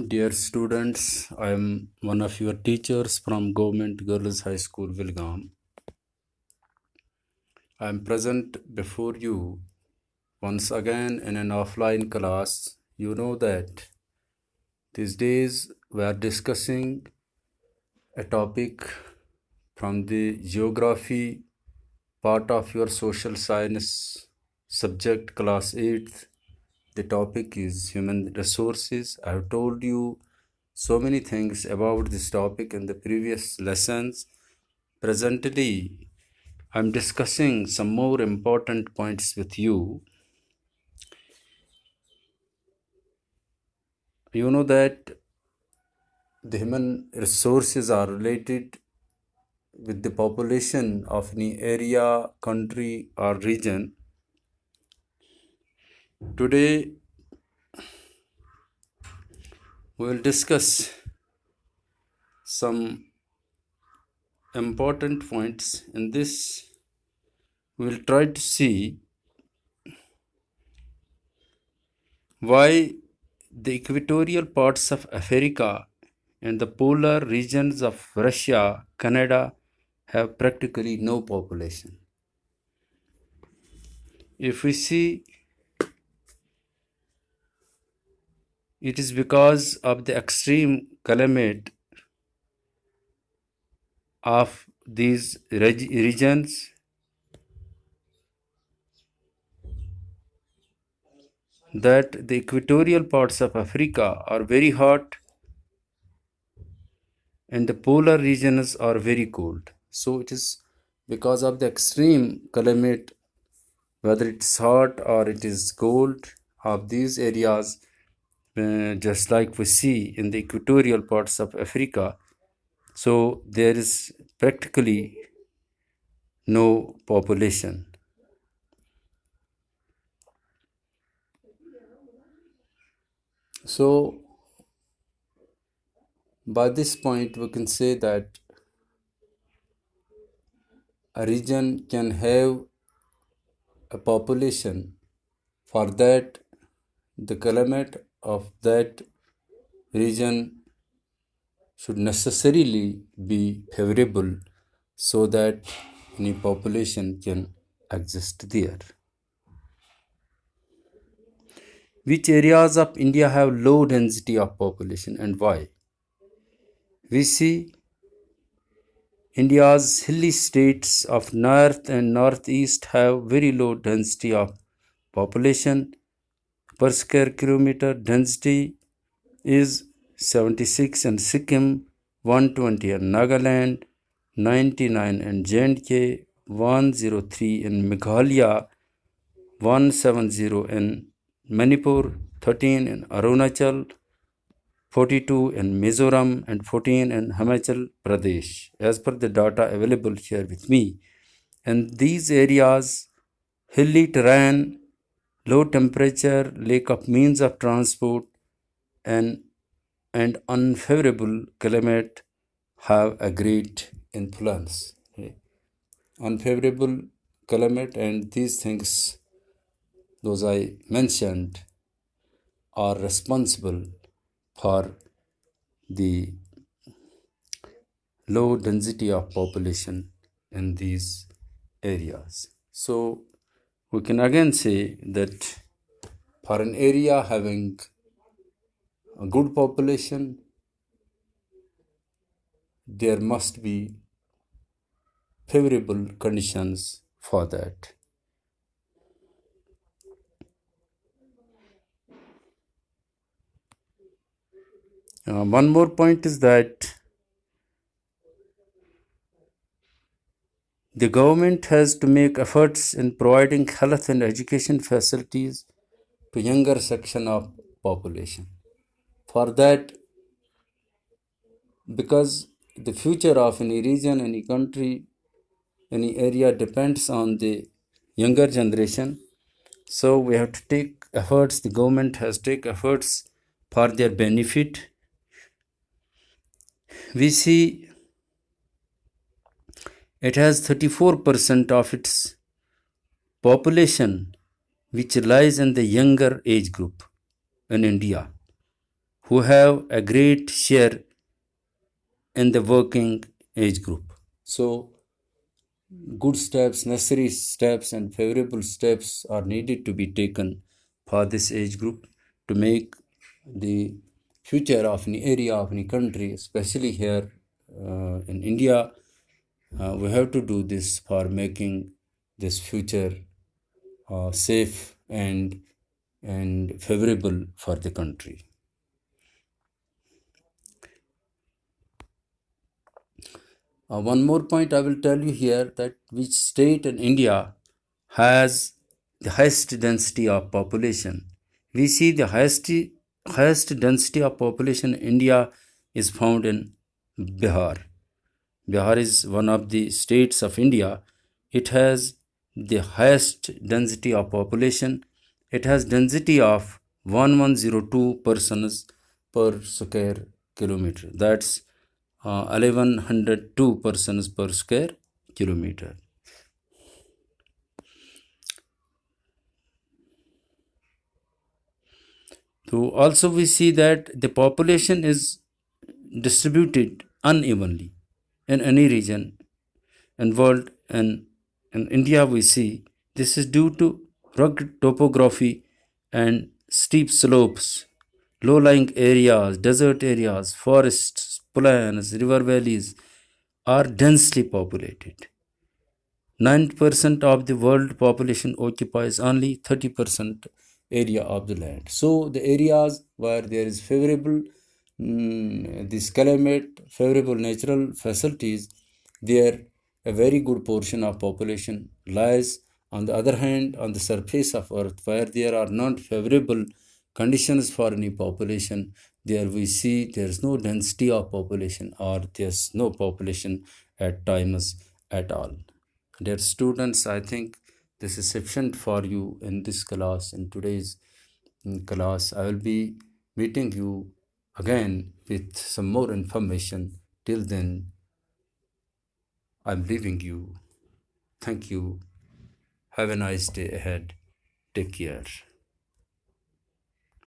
Dear students, I am one of your teachers from Government Girls High School, Vilgam. I am present before you once again in an offline class. You know that these days we are discussing a topic from the geography part of your social science subject, class 8th. The topic is human resources. I have told you so many things about this topic in the previous lessons. Presently, I'm discussing some more important points with you. You know that the human resources are related with the population of any area, country, or region. Today, we will discuss some important points. In this, we will try to see why the equatorial parts of Africa and the polar regions of Russia, Canada have practically no population. If we see, it is because of the extreme climate of these regions that the equatorial parts of Africa are very hot and the polar regions are very cold. So it is because of the extreme climate, whether it's hot or it is cold, of these areas, just like we see in the equatorial parts of Africa. So there is practically no population. So by this point, we can say that a region can have a population. For that, the climate of that region should necessarily be favorable so that any population can exist there. Which areas of India have low density of population and why? We see India's hilly states of north and northeast have very low density of population. Per square kilometer density is 76 in Sikkim, 120 in Nagaland, 99 in J&K, 103 in Meghalaya, 170 in Manipur, 13 in Arunachal, 42 in Mizoram, and 14 in Himachal Pradesh, as per the data available here with me. And these areas, hilly terrain, low temperature, lack of means of transport, and unfavorable climate have a great influence. Unfavorable climate and these things, those I mentioned, are responsible for the low density of population in these areas. So we can again say that for an area having a good population, there must be favorable conditions for that. One more point is that the government has to make efforts in providing health and education facilities to younger section of population. For that, because the future of any region, any country, any area depends on the younger generation, so we have to take efforts, the government has to take efforts for their benefit. We see it has 34% of its population which lies in the younger age group in India, who have a great share in the working age group. So, good steps, necessary steps, and favorable steps are needed to be taken for this age group to make the future of any area of any country, especially here in India. We have to do this for making this future safe and favorable for the country. One more point I will tell you here, that which state in India has the highest density of population. We see the highest density of population in India is found in Bihar. Bihar is one of the states of India. It has the highest density of population. It has density of 1102 persons per square kilometer. That's 1102 persons per square kilometer. So also we see that the population is distributed unevenly in any region and world, and in India we see this is due to rugged topography and steep slopes, low-lying areas, desert areas, forests, plains, river valleys are densely populated. 9% of the world population occupies only 30% area of the land. So the areas where there is favorable this climate, favorable natural facilities, there a very good portion of population lies. On the other hand, on the surface of earth where there are not favorable conditions for any population, there we see there is no density of population, or there's no population at times at all. Dear students, I think this is sufficient for you in this class. In today's class, I will be meeting you again with some more information. Till then, I'm leaving you. Thank you. Have a nice day ahead. Take care.